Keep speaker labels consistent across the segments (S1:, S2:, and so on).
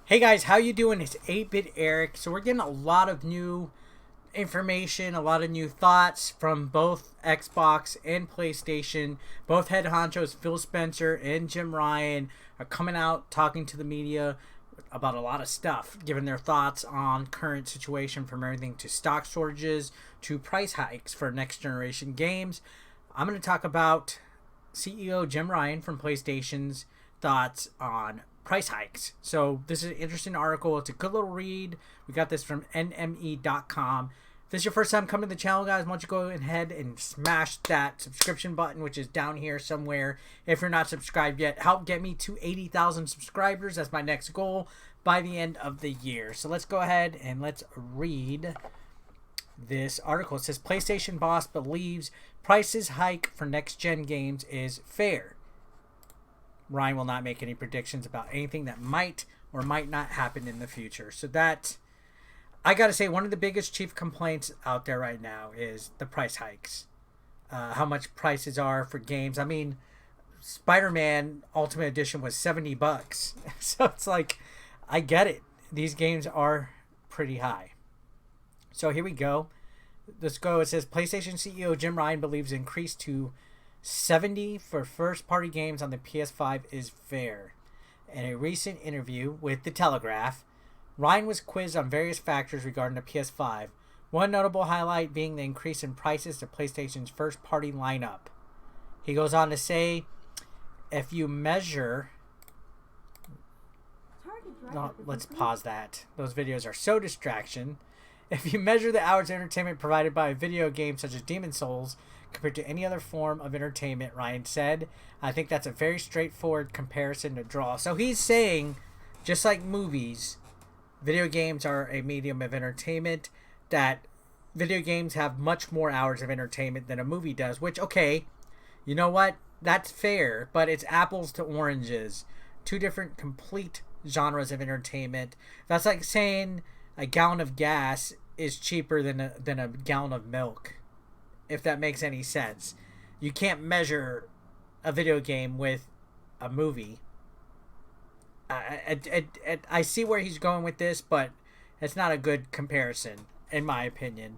S1: Hey guys, how you doing? It's 8-Bit Eric. So we're getting a lot of new information, a lot of new thoughts from both Xbox and PlayStation. Both head honchos, Phil Spencer and Jim Ryan, are coming out talking to the media about a lot of stuff, giving their thoughts on current situation, from everything to stock shortages to price hikes for next generation games. I'm going to talk about CEO Jim Ryan from PlayStation's thoughts on price hikes. So this is an interesting article. It's a good little read. We got this from nme.com. If this is your first time coming to the channel, guys, why don't you go ahead and smash that subscription button, which is down here somewhere. If you're not subscribed yet, help get me to 80,000 subscribers. That's my next goal by the end of the year. So let's go ahead and let's read this article. It says PlayStation boss believes prices hike for next gen games is fair. Ryan will not make any predictions about anything that might or might not happen in the future. So that, I gotta say, one of the biggest chief complaints out there right now is the price hikes. How much prices are for games. I mean, Spider-Man Ultimate Edition was $70. So it's like, I get it. These games are pretty high. So here we go. Let's go. It says PlayStation CEO Jim Ryan believes increase to $70 for first-party games on the PS5 is fair. In a recent interview with The Telegraph, Ryan was quizzed on various factors regarding the PS5, one notable highlight being the increase in prices to PlayStation's first-party lineup. He goes on to say, if you measure... No, let's pause that. Those videos are so distraction. If you measure the hours of entertainment provided by a video game such as Demon's Souls compared to any other form of entertainment, Ryan said, I think that's a very straightforward comparison to draw. So he's saying, just like movies, video games are a medium of entertainment, that video games have much more hours of entertainment than a movie does, which, okay, you know what? That's fair, but it's apples to oranges. Two different complete genres of entertainment. That's like saying a gallon of gas is cheaper than a gallon of milk, if that makes any sense. You can't measure a video game with a movie. I see where he's going with this, but it's not a good comparison, in my opinion.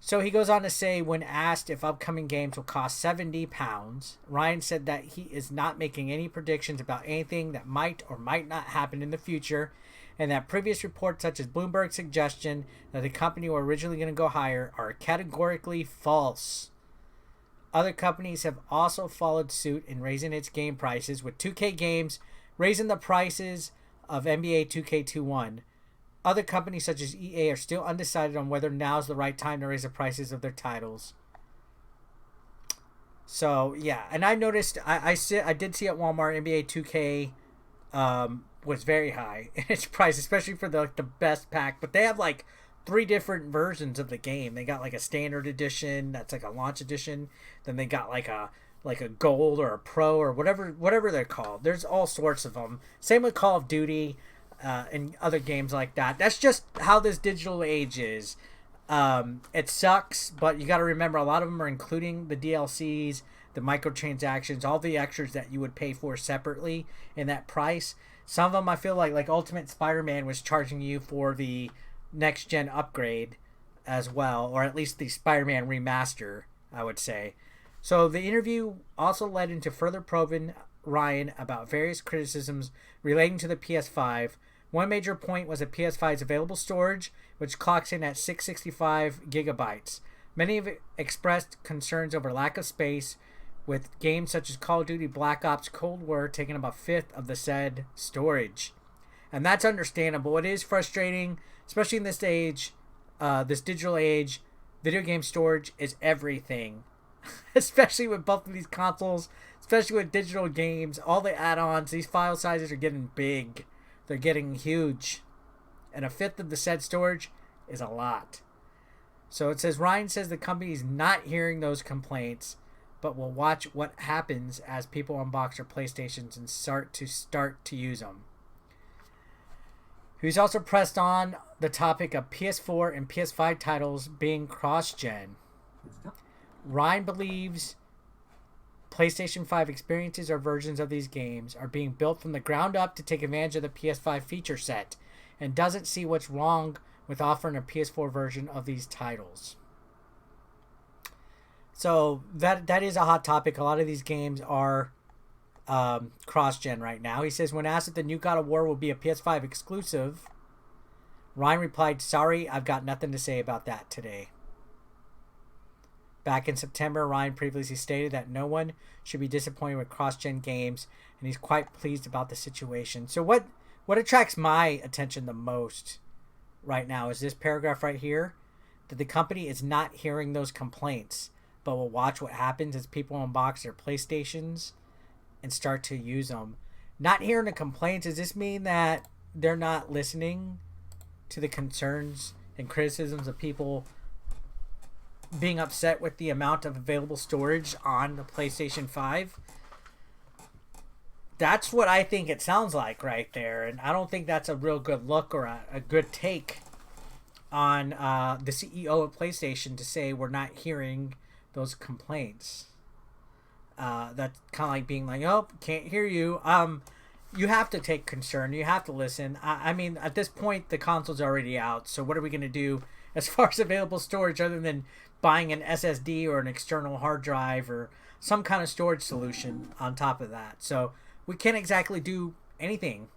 S1: So he goes on to say, when asked if upcoming games will cost £70, Ryan said that he is not making any predictions about anything that might or might not happen in the future, and that previous reports such as Bloomberg's suggestion that the company were originally going to go higher are categorically false. Other companies have also followed suit in raising its game prices, with 2K Games raising the prices of NBA 2K21. Other companies such as EA are still undecided on whether now is the right time to raise the prices of their titles. So yeah, and I noticed I did see at Walmart NBA 2K was very high in its price, especially for the best pack. But they have like 3 different versions of the game. They got like a standard edition that's like a launch edition. Then they got like a gold or a pro or whatever they're called. There's all sorts of them. Same with Call of Duty and other games like that. That's just how this digital age is. It sucks, but you got to remember a lot of them are including the DLCs, the microtransactions, all the extras that you would pay for separately in that price. Some of them I feel like Ultimate Spider-Man was charging you for the next gen upgrade as well, or at least the Spider-Man remaster, I would say. So the interview also led into further probing Ryan about various criticisms relating to the PS5. One major point was the PS5's available storage, which clocks in at 665 gigabytes. Many have expressed concerns over lack of space, with games such as Call of Duty Black Ops Cold War taking about 1/5 of the said storage. And that's understandable. It is frustrating, especially in this age, this digital age. Video game storage is everything. Especially with both of these consoles, especially with digital games, all the add-ons, these file sizes are getting big. They're getting huge. And 1/5 of the said storage is a lot. So it says, Ryan says the company is not hearing those complaints, but will watch what happens as people unbox their PlayStations and start to use them. He's also pressed on the topic of PS4 and PS5 titles being cross-gen. Ryan believes PlayStation 5 experiences or versions of these games are being built from the ground up to take advantage of the PS5 feature set, and doesn't see what's wrong with offering a PS4 version of these titles. So that is a hot topic. A lot of these games are cross-gen right now. He says, when asked if the new God of War will be a PS5 exclusive, Ryan replied, "Sorry, I've got nothing to say about that today." Back in September, Ryan previously stated that no one should be disappointed with cross-gen games, and he's quite pleased about the situation. So what attracts my attention the most right now is this paragraph right here, that the company is not hearing those complaints, but will watch what happens as people unbox their PlayStations and start to use them. Not hearing the complaints, does this mean that they're not listening to the concerns and criticisms of people being upset with the amount of available storage on the PlayStation 5? That's what I think it sounds like right there, and I don't think that's a real good look or a good take on the CEO of PlayStation to say we're not hearing those complaints. That's kind of like being like, oh, can't hear you. You have to take concern. You have to listen. I mean, at this point, the console's already out, so what are we going to do as far as available storage other than buying an SSD or an external hard drive or some kind of storage solution on top of that? So we can't exactly do anything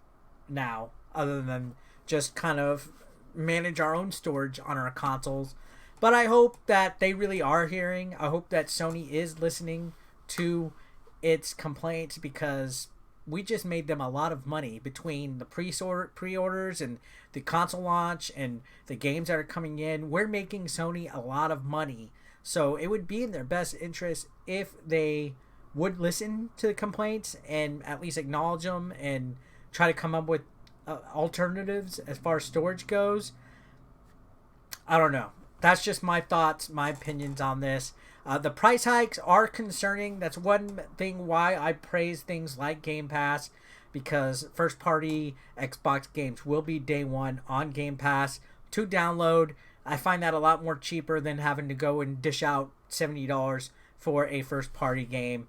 S1: now other than just kind of manage our own storage on our consoles. But I hope that they really are hearing. I hope that Sony is listening to its complaints, because we just made them a lot of money between the pre-orders and the console launch and the games that are coming in. We're making Sony a lot of money. So it would be in their best interest if they would listen to the complaints and at least acknowledge them and try to come up with alternatives as far as storage goes. I don't know. That's just my thoughts, my opinions on this. The price hikes are concerning. That's one thing why I praise things like Game Pass, because first-party Xbox games will be day one on Game Pass to download. I find that a lot more cheaper than having to go and dish out $70 for a first-party game.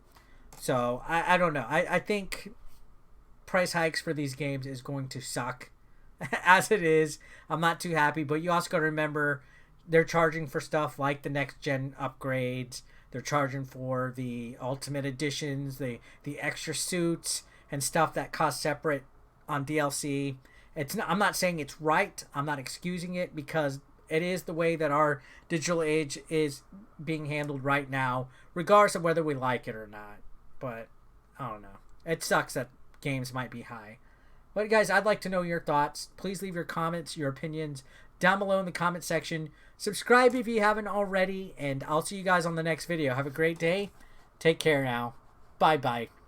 S1: So, I don't know. I think price hikes for these games is going to suck. As it is, I'm not too happy, but you also got to remember they're charging for stuff like the next gen upgrades. They're charging for the ultimate editions, the extra suits and stuff that cost separate on DLC. I'm not saying it's right. I'm not excusing it, because it is the way that our digital age is being handled right now, regardless of whether we like it or not. But I don't know. It sucks that games might be high. But guys, I'd like to know your thoughts. Please leave your comments, your opinions down below in the comment section. Subscribe if you haven't already, and I'll see you guys on the next video. Have a great day. Take care now. Bye-bye.